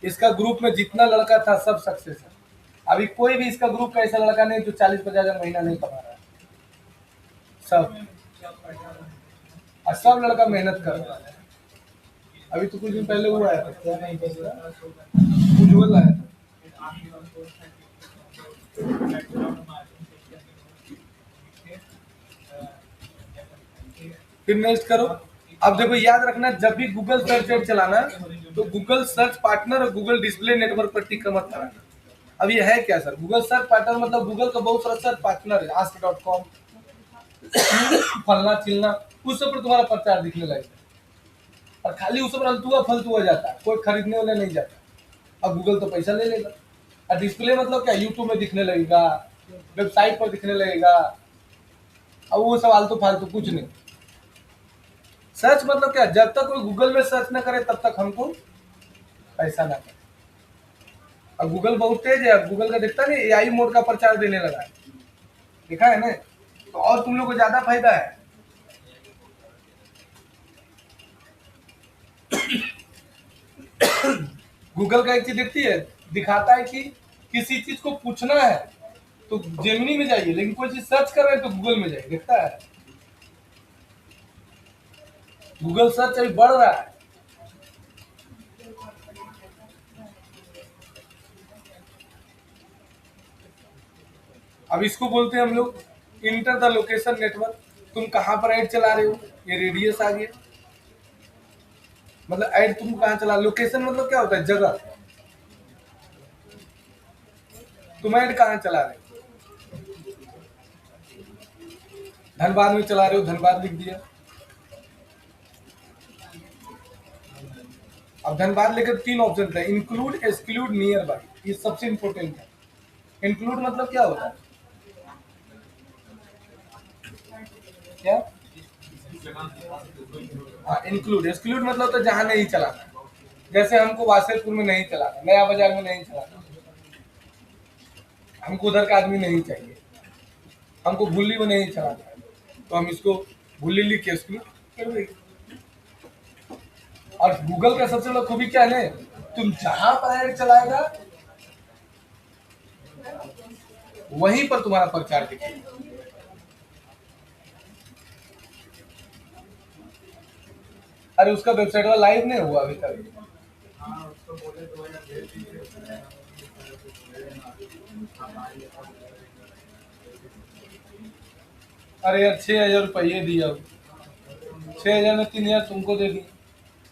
इसका ग्रुप में जितना लड़का था सब सक्सेस है। अभी कोई भी इसका ग्रुप का ऐसा लड़का नहीं जो 40-50,000 महीना नहीं कमा रहा है, सब। और सब लड़का मेहनत कर रहा है। अभी तो कुछ दिन पहले वो आया था, क्या नाम था उसका, उज्जवल आया था। फिर नेक्स्ट करो। अब देखो याद रखना, जब भी गूगल सर्च एड चलाना तो गूगल सर्च पार्टनर और गूगल डिस्प्ले नेटवर्क पर टिक मत कराना। अब ये है क्या सर, गूगल सर्च पार्टनर मतलब गूगल का बहुत सारा सर्च पार्टनर है, ask.com, फलना चिलना, उस सब पर तुम्हारा प्रचार दिखने लगेगा, और खाली उस पर अल्तुआ फलतुआ जाता है, कोई खरीदने वाले नहीं जाता। अब गूगल तो पैसा ले लेगा। और डिस्प्ले मतलब क्या, यूट्यूब में दिखने लगेगा, वेबसाइट पर दिखने लगेगा, अब वो सब आलतू फालतू कुछ नहीं। सर्च मतलब क्या, जब तक कोई गूगल में सर्च ना करे तब तक हमको पैसा ना करे। अब गूगल बहुत तेज है, अब गूगल का दिखता नहीं एआई मोड का प्रचार देने लगा है, देखा है ना, तो और तुम लोग को ज्यादा फायदा है। गूगल का एक चीज दिखती है, दिखाता है कि किसी चीज को पूछना है तो जेमिनी में जाइए, लेकिन कोई चीज सर्च कर रहे हैं तो गूगल में जाइए, दिखता है। गूगल सर्च अभी बढ़ रहा है। अब इसको बोलते हैं हम लोग इंटर द लोकेशन नेटवर्क। तुम कहाँ पर ऐड चला रहे हो, ये रेडियस आ गया, मतलब ऐड तुम कहाँ चला। लोकेशन मतलब क्या होता है, जगह, तुम ऐड कहाँ चला रहे हो। धनबाद में चला रहे हो, धनबाद लिख दिया। अब धनबाद लेकर 3 ऑप्शन था, इंक्लूड, एक्सक्लूड, नियर बाई, ये सबसे इंपॉर्टेंट है। इंक्लूड मतलब क्या होता है, क्या, हाँ इंक्लूड। एक्सक्लूड मतलब तो जहाँ नहीं चलाना, जैसे हमको वासेपुर में नहीं चलाना, नया बाजार में नहीं चलाना, हमको उधर का आदमी नहीं चाहिए, हमको भुल्ली में नहीं चलाना है, तो हम इसको भुल्ली लिख के एक्सक्लूड कर देंगे। और गूगल का सबसे बड़ा खूबी क्या है, तुम जहां पर ऐड चलाएगा वहीं पर तुम्हारा प्रचार दिखेगा। अरे उसका वेबसाइट वाला लाइव नहीं हुआ अभी तक। अरे यार 6,000 रुपये दिया, 6,000 में 3,000 तुमको दे दी।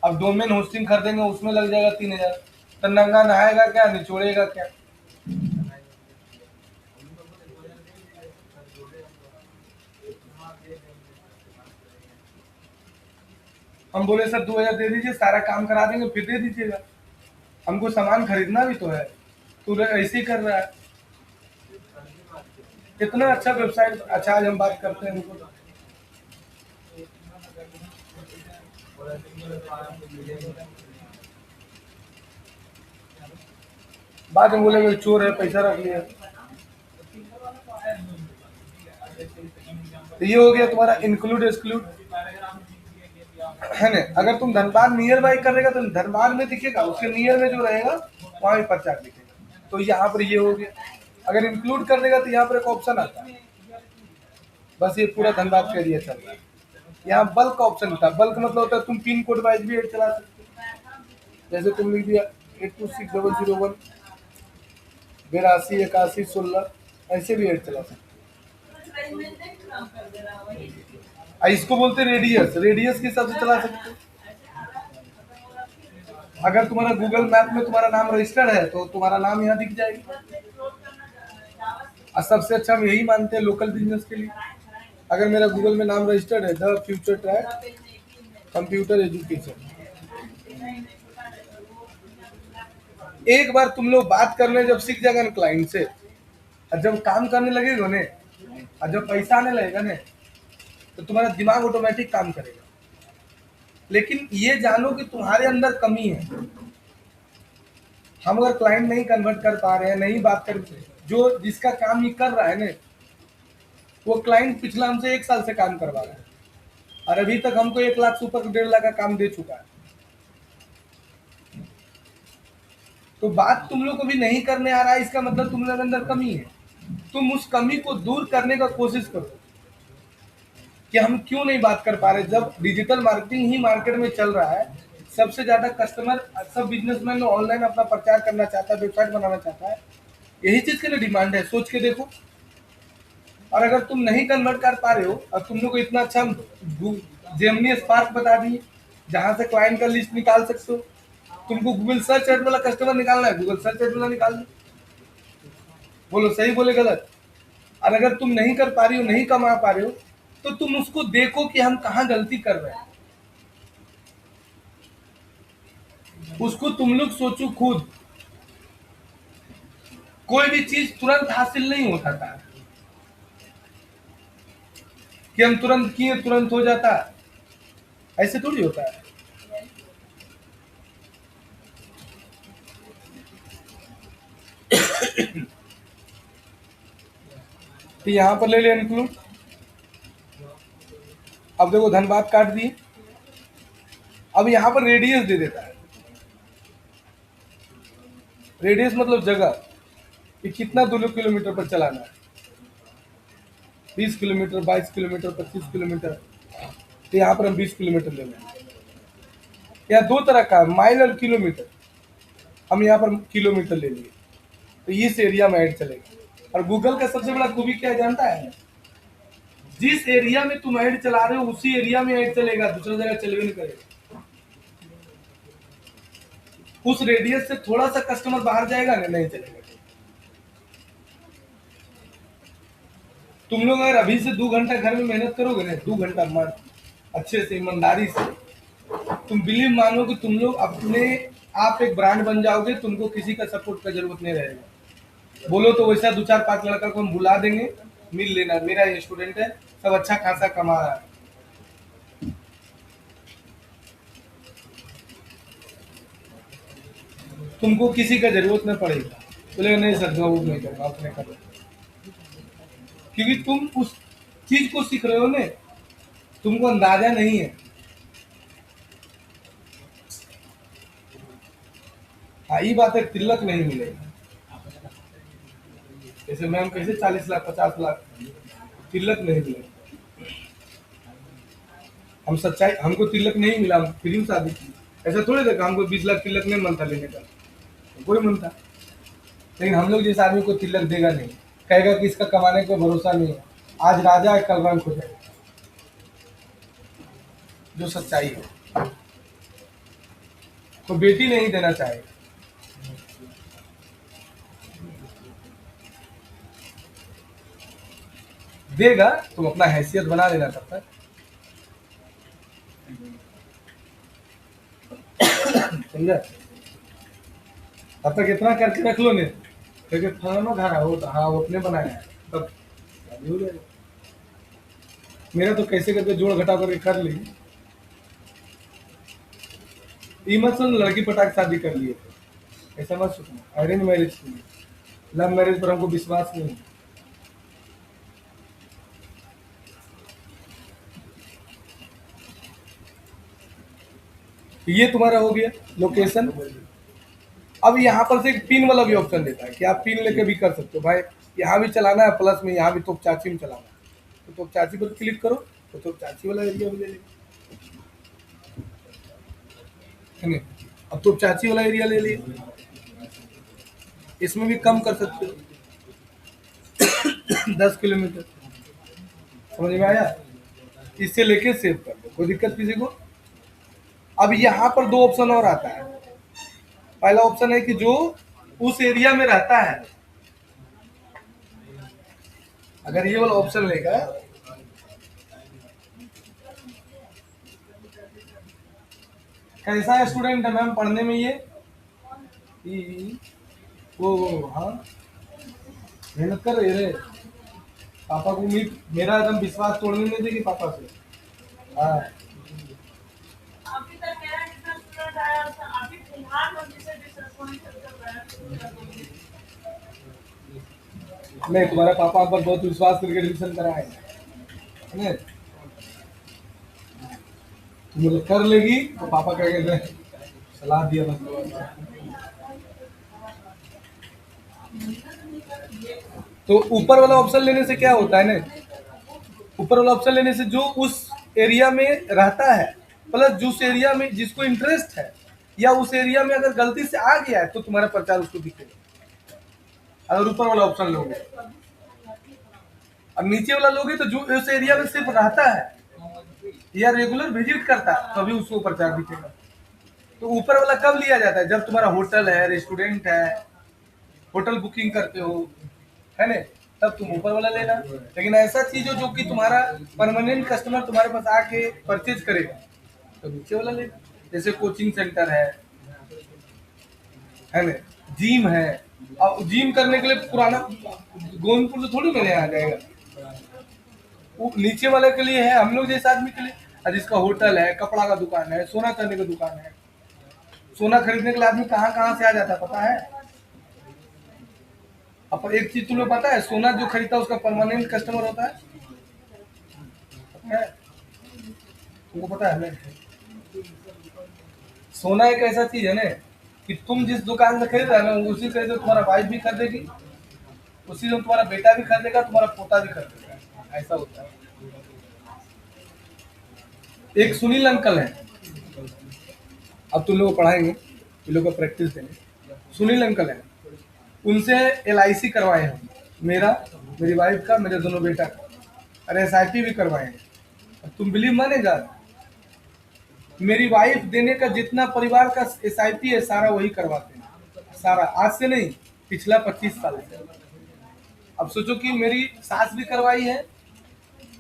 अब डोमेन होस्टिंग खरीदेंगे उसमें लग जाएगा 3,000। तो नंगा नहाएगा क्या, निचोड़ेगा क्या? हम बोले सर 2,000 दे दीजिए, सारा काम करा देंगे, फिर दे दीजिएगा, हमको सामान खरीदना भी तो है। तू ऐसे ही कर रहा है। कितना अच्छा वेबसाइट। अच्छा आज हम बात करते हैं उनको। बाद में बोलेंगे चोर है, पैसा रख लिया। तो ये हो गया तुम्हारा इंक्लूड एक्सक्लूड, है ना। अगर तुम धनबाद नियर बाई करेगा तो धनबाद में दिखेगा, उसके नियर में जो रहेगा वहां भी प्रचार दिखेगा। तो यहाँ पर ये हो गया। अगर इंक्लूड कर देगा तो यहाँ पर एक ऑप्शन आता है, बस ये पूरा धनबाद का एरिया चल रहा है। यहाँ बल्क का ऑप्शन था। बल्क मतलब होता है तुम पिन कोड वाइज भी एड चला सकते हो। जैसे तुम लिख दिया 826001 828116, ऐसे भी एड चला सकते हो। इसको बोलते रेडियस, रेडियस के हिसाब से चला सकते हो। अगर तुम्हारा गूगल मैप में तुम्हारा नाम रजिस्टर्ड है तो तुम्हारा नाम यहाँ दिख जाएगा। और सबसे अच्छा हम यही मानते हैं लोकल बिजनेस के लिए। अगर मेरा गूगल में नाम रजिस्टर्ड है the future track computer education, एक बार तुम लोग बात करने जब सीख जाएगा ना क्लाइंट से, और जब काम करने लगेगा ने, और जब पैसा आने लगेगा ने, तो तुम्हारा दिमाग ऑटोमेटिक काम करेगा। लेकिन ये जानो कि तुम्हारे अंदर कमी है। हम अगर क्लाइंट नहीं कन्वर्ट कर पा रहे हैं, नहीं बात कर, जो जिसका काम ये कर रहा है ना, वो क्लाइंट पिछला हमसे 1 साल से काम करवा रहा है, और अभी तक हमको 1 लाख से ऊपर 1.5 लाख का काम दे चुका है। तो बात तुम लोग को भी नहीं करने आ रहा है, इसका मतलब तुम लोग के अंदर कमी है। तुम उस कमी को दूर करने का कोशिश करो कि हम क्यों नहीं बात कर पा रहे। जब डिजिटल मार्केटिंग ही मार्केट में चल रहा है, सबसे ज्यादा कस्टमर, सब बिजनेसमैन ऑनलाइन अपना प्रचार करना चाहता है, वेबसाइट बनाना चाहता है, यही चीज के लिए डिमांड है। सोच के देखो। और अगर तुम नहीं कन्वर्ट कर पा रहे हो, और तुम लोग को इतना अच्छा जेमिनी स्पार्क बता दिए जहां से क्लाइंट का लिस्ट निकाल सकते हो। तुमको गूगल सर्च एड वाला कस्टमर निकालना है, गूगल सर्च एड वाला निकाल लो। बोलो सही बोले गलत? और अगर तुम नहीं कर पा रही हो, नहीं कमा पा रहे हो, तो तुम उसको देखो कि हम कहाँ गलती कर रहे हैं, उसको तुम लोग सोचो खुद। कोई भी चीज तुरंत हासिल नहीं होता था कि हम तुरंत किए तुरंत हो जाता, ऐसे थोड़ी होता है। तो यहाँ पर ले ले इंक्लूड। अब देखो धनबाद काट दिए। अब यहाँ पर रेडियस दे देता है। रेडियस मतलब जगह कि कितना 2 किलोमीटर पर चलाना है, 20 किलोमीटर, 22 किलोमीटर, 25 किलोमीटर। तो यहाँ पर हम 20 किलोमीटर ले लेंगे। यहाँ 2 तरह का माइल और किलोमीटर, हम यहाँ पर किलोमीटर ले लिए तो इस एरिया में ऐड चलेगा। और गूगल का सबसे बड़ा खूबी क्या जानता है? जिस एरिया में तुम ऐड चला रहे हो उसी एरिया में ऐड चलेगा, दूसरी जगह चलवे नहीं करेगा। उस रेडियस से थोड़ा सा कस्टमर बाहर जाएगा ना, नहीं चलेगा। तुम लोग अगर अभी से 2 घंटा घर में मेहनत करोगे ना, 2 घंटा मन अच्छे से ईमानदारी से, तुम बिलीव मानो कि तुम लोग अपने आप एक ब्रांड बन जाओगे। तुमको किसी का सपोर्ट का जरूरत नहीं रहेगा। बोलो तो वैसा 2 4 5 लड़का को हम बुला देंगे, मिल लेना, मेरा ये स्टूडेंट है, सब अच्छा खासा कमा रहा है। तुमको किसी का जरूरत नहीं पड़ेगा। बोले नहीं सर जॉब नहीं करना, अपने करो, क्योंकि तुम उस चीज को सीख रहे हो ना, तुमको अंदाजा नहीं है। हाँ ये बात है, तिलक नहीं मिलेगा। जैसे मैम कैसे 40 लाख 50 लाख तिलक नहीं मिले। हम सच्चाई, हमको तिलक नहीं मिला, हम फ्री में शादी की। ऐसा थोड़ी देखा हमको 20 लाख तिलक नहीं मन था लेने का, कोई मन था। लेकिन हम लोग जैसे आदमी को तिलक देगा नहीं, कहेगा कि इसका कमाने का भरोसा नहीं है, आज राजा है कल रंक हो जाएगा, जो सच्चाई है। तो बेटी नहीं देना चाहेगा। देगा तुम अपना हैसियत बना लेना तब तक, समझा। तब तक इतना करके रख लो ने, क्योंकि फलाना घर है वो तो हाँ वो अपने बनाया है, तब शादी हो जाएगा। मेरा तो कैसे करके जोड़ घटा करके कर ली। ये मत सुन लड़की पटाख शादी कर लिए थे, ऐसा मत सोचना। अरेंज मैरिज की, लव मैरिज पर हमको विश्वास नहीं है। ये तुम्हारा हो गया लोकेशन। अब यहाँ पर से एक पिन वाला भी ऑप्शन देता है कि आप पिन लेके भी कर सकते हो भाई, यहाँ भी चलाना है प्लस में यहाँ भी तो चाची में चलाना है, तो चाची पर क्लिक करो तो चाची वाला एरिया भी ले लेगा, है नहीं। अब तो चाची वाला एरिया ले लिया, इसमें भी कम कर सकते हो 10 किलोमीटर, समझ में आया। इससे लेके सेव कर दो, कोई दिक्कत किसी को। अब यहाँ पर दो ऑप्शन और आता है। पहला ऑप्शन है कि जो उस एरिया में रहता है, अगर ये वाला ऑप्शन लेगा, कैसा है स्टूडेंट है मैम पढ़ने में ये वो हाँ मेहनत कर रहे रे, पापा को उम्मीद, मेरा एकदम विश्वास तोड़ने नहीं देगी पापा से। हाँ अभी तक मेरा जितना स्टूडेंट आया उसका अभी फिलहाल में जिसे डिसअपॉइंट कर रहा है। नहीं, तुम्हारे पापा पर बहुत विश्वास करके एडमिशन कराए है, तुम लोग कर लेगी तो पापा कहेंगे सलाह दिया बस। तो ऊपर वाला ऑप्शन लेने से क्या होता है ना, ऊपर वाला ऑप्शन लेने से जो उस एरिया में रहता है प्लस जिस एरिया में जिसको इंटरेस्ट है, या उस एरिया में अगर गलती से आ गया है तो तुम्हारा प्रचार उसको दिखेगा, अगर ऊपर वाला ऑप्शन लोगे। अब नीचे वाला लोगे तो जो उस एरिया में सिर्फ रहता है या रेगुलर विजिट करता है तभी उसको प्रचार दिखेगा। तो ऊपर वाला कब लिया जाता है, जब तुम्हारा होटल है, रेस्टोरेंट है, होटल बुकिंग करते हो, है ना, तब तुम ऊपर वाला लेना। लेकिन ऐसा चीज हो जो कि तुम्हारा परमानेंट कस्टमर तुम्हारे पास आके परचेज करेगा तो नीचे वाला लेना। जैसे कोचिंग सेंटर है ना, जिम है, और जिम करने के लिए पुराना गोविंदपुर तो थोड़ी मेरे आ जाएगा, वो नीचे वाले के लिए है, हम लोग जैसे आदमी के लिए। और जिसका होटल है, कपड़ा का दुकान है, सोना चांदी का दुकान है, सोना खरीदने के लिए आदमी कहाँ कहाँ से आ जाता है पता है। अब एक चीज तुम्हें पता है, सोना जो खरीदता है उसका परमानेंट कस्टमर होता है, पता है? तुमको पता है ना, सोना एक ऐसा चीज है ना कि तुम जिस दुकान से खरीद रहे हो ना उसी खरीदो, तुम्हारा वाइफ भी खरीदेगी, उसी में तुम्हारा बेटा भी खरीदेगा, तुम्हारा पोता भी खरीदेगा, ऐसा होता है। एक सुनील अंकल है, अब तुम लोग को पढ़ाएंगे, तुम लोग को प्रैक्टिस देंगे। सुनील अंकल है, उनसे LIC करवाए हम, मेरा, मेरी वाइफ का, मेरे दोनों बेटा का, और SIP भी करवाए हैं। तुम बिलीव मानेगा, मेरी वाइफ देने का जितना परिवार का SIP है सारा वही करवाते हैं, सारा, आज से नहीं, पिछला 25 साल से। अब सोचो कि मेरी सास भी करवाई है,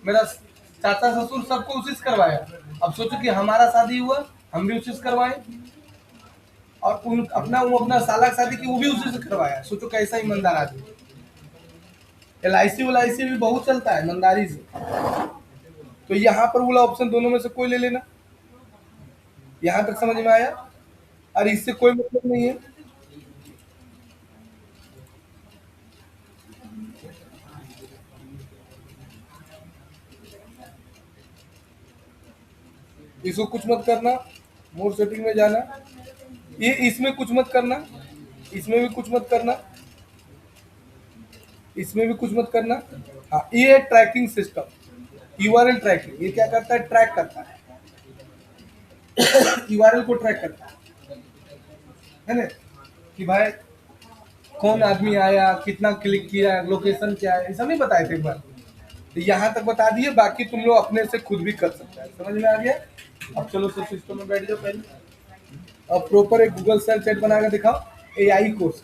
मेरा चाचा ससुर सबको उसी से करवाया। अब सोचो कि हमारा शादी हुआ, हम भी उसी से करवाए, और उन अपना वो अपना साला शादी की वो भी उसी से करवाया। सोचो कैसा ईमानदार आदमी। LIC भी बहुत चलता है ईमानदारी से। तो यहाँ पर वाला ऑप्शन दोनों में से कोई ले लेना। यहाँ तक समझ में आया, और इससे कोई मतलब नहीं है। इसको कुछ मत करना, मोड सेटिंग में जाना, ये इसमें कुछ मत करना, इसमें भी कुछ मत करना, इसमें भी कुछ मत करना। हाँ, ये ट्रैकिंग सिस्टम, यूआरएल ट्रैकिंग, ये क्या करता है, ट्रैक करता है, यूआरएल को ट्रैक करता है ना, कि भाई कौन आदमी आया, कितना क्लिक किया, लोकेशन क्या है, ये सब नहीं बताए थे एक बार, तो यहाँ तक बता दिए, बाकी तुम लोग अपने से खुद भी कर सकते हैं। समझ में आ गया? अब चलो सब सिस्टम में बैठ जाओ पहले। अब प्रॉपर एक गूगल सर्च एड बना के दिखाओ, एआई कोर्स।